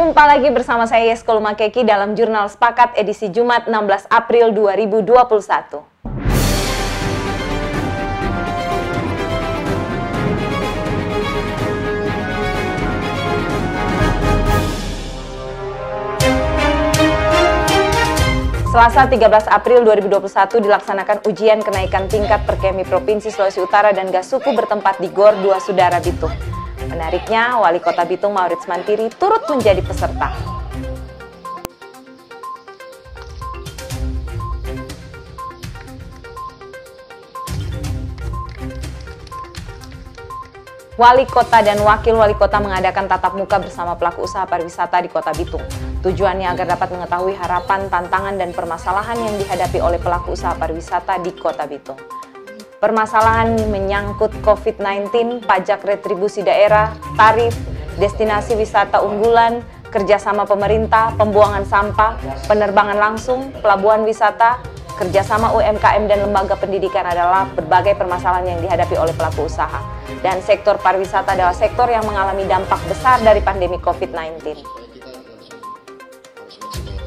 Jumpa lagi bersama saya Yesko Lumakeki dalam Jurnal Sepakat edisi Jumat 16 April 2021. Selasa 13 April 2021 dilaksanakan ujian kenaikan tingkat Perkemi Provinsi Sulawesi Utara dan Gasuku bertempat di Gor 2 Sudara Bitung. Menariknya, Wali Kota Bitung Maurits Mantiri turut menjadi peserta. Wali Kota dan Wakil Wali Kota mengadakan tatap muka bersama pelaku usaha pariwisata di Kota Bitung. Tujuannya agar dapat mengetahui harapan, tantangan, dan permasalahan yang dihadapi oleh pelaku usaha pariwisata di Kota Bitung. Permasalahan menyangkut COVID-19, pajak retribusi daerah, tarif, destinasi wisata unggulan, kerjasama pemerintah, pembuangan sampah, penerbangan langsung, pelabuhan wisata, kerjasama UMKM dan lembaga pendidikan adalah berbagai permasalahan yang dihadapi oleh pelaku usaha. Dan sektor pariwisata adalah sektor yang mengalami dampak besar dari pandemi COVID-19.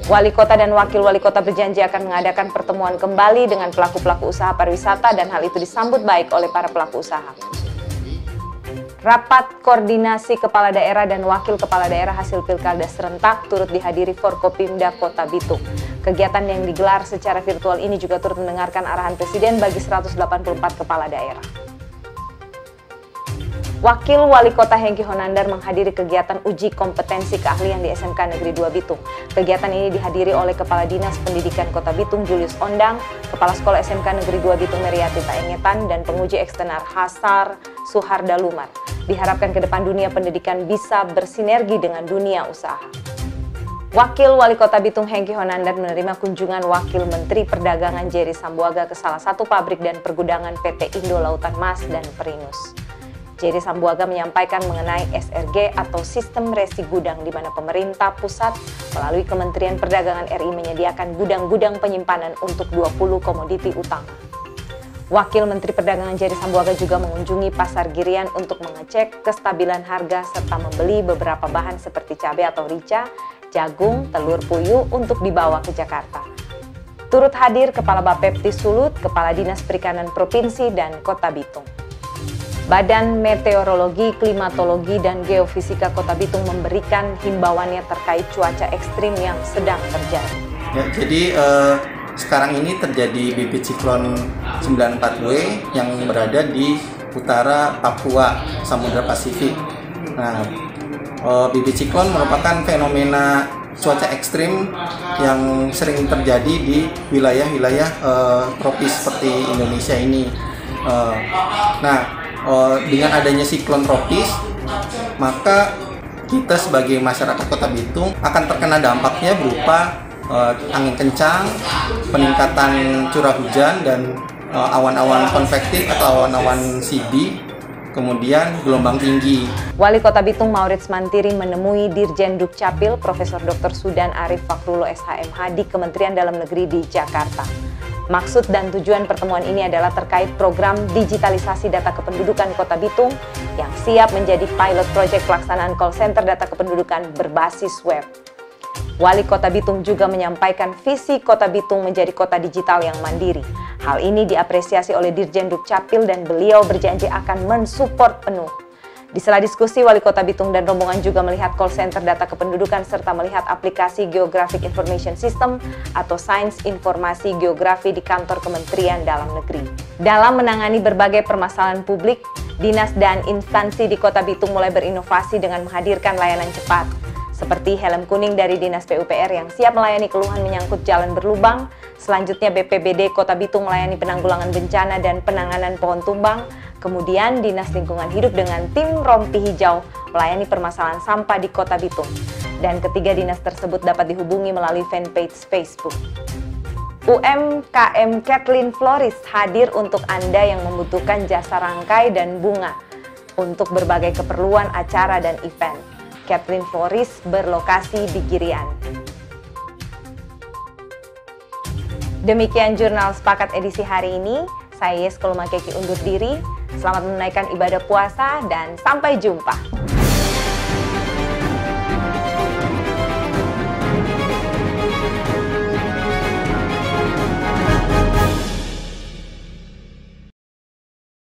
Wali Kota dan Wakil Wali Kota berjanji akan mengadakan pertemuan kembali dengan pelaku-pelaku usaha pariwisata dan hal itu disambut baik oleh para pelaku usaha. Rapat koordinasi Kepala Daerah dan Wakil Kepala Daerah hasil Pilkada serentak turut dihadiri Forkopimda Kota Bitung. Kegiatan yang digelar secara virtual ini juga turut mendengarkan arahan Presiden bagi 184 Kepala Daerah. Wakil Wali Kota Hengki Honandar menghadiri kegiatan uji kompetensi keahlian di SMK Negeri 2 Bitung. Kegiatan ini dihadiri oleh Kepala Dinas Pendidikan Kota Bitung Julius Ondang, Kepala Sekolah SMK Negeri 2 Bitung Meriati Taengetan, dan penguji eksternar Hasar Suharda Lumar. Diharapkan ke depan dunia pendidikan bisa bersinergi dengan dunia usaha. Wakil Wali Kota Bitung Hengki Honandar menerima kunjungan Wakil Menteri Perdagangan Jerry Sambuaga ke salah satu pabrik dan pergudangan PT Indo Lautan Mas dan Perinus. Jerry Sambuaga menyampaikan mengenai SRG atau Sistem Resi Gudang di mana pemerintah pusat melalui Kementerian Perdagangan RI menyediakan gudang-gudang penyimpanan untuk 20 komoditi utama. Wakil Menteri Perdagangan Jerry Sambuaga juga mengunjungi Pasar Girian untuk mengecek kestabilan harga serta membeli beberapa bahan seperti cabai atau rica, jagung, telur puyuh untuk dibawa ke Jakarta. Turut hadir Kepala Bapepti Sulut, Kepala Dinas Perikanan Provinsi dan Kota Bitung. Badan Meteorologi, Klimatologi, dan Geofisika Kota Bitung memberikan himbauannya terkait cuaca ekstrim yang sedang terjadi. Ya, jadi sekarang ini terjadi bibit siklon 94W yang berada di utara Papua, Samudra Pasifik. Nah, bibit siklon merupakan fenomena cuaca ekstrim yang sering terjadi di wilayah-wilayah tropis seperti Indonesia ini. Dengan adanya siklon tropis, maka kita sebagai masyarakat Kota Bitung akan terkena dampaknya berupa angin kencang, peningkatan curah hujan, dan awan-awan konvektif atau awan-awan CB, kemudian gelombang tinggi. Wali Kota Bitung Maurits Mantiri menemui Dirjen Dukcapil Profesor Dr. Sudan Arif Fakhrulo SHMH di Kementerian Dalam Negeri di Jakarta. Maksud dan tujuan pertemuan ini adalah terkait program digitalisasi data kependudukan Kota Bitung yang siap menjadi pilot project pelaksanaan call center data kependudukan berbasis web. Wali Kota Bitung juga menyampaikan visi Kota Bitung menjadi kota digital yang mandiri. Hal ini diapresiasi oleh Dirjen Dukcapil dan beliau berjanji akan mensupport penuh. Di sela diskusi, Wali Kota Bitung dan rombongan juga melihat call center data kependudukan serta melihat aplikasi Geographic Information System atau Sains Informasi Geografi di kantor Kementerian Dalam Negeri. Dalam menangani berbagai permasalahan publik, dinas dan instansi di Kota Bitung mulai berinovasi dengan menghadirkan layanan cepat, seperti helm kuning dari Dinas PUPR yang siap melayani keluhan menyangkut jalan berlubang. Selanjutnya BPBD Kota Bitung melayani penanggulangan bencana dan penanganan pohon tumbang. Kemudian Dinas Lingkungan Hidup dengan tim Rompi Hijau melayani permasalahan sampah di Kota Bitung. Dan ketiga dinas tersebut dapat dihubungi melalui fanpage Facebook. UMKM Kathleen Florist hadir untuk Anda yang membutuhkan jasa rangkai dan bunga untuk berbagai keperluan acara dan event. Kathleen Florist berlokasi di Girian. Demikian Jurnal Sepakat edisi hari ini. Saya Yesko Lumakeki undur diri. Selamat menunaikan ibadah puasa dan sampai jumpa.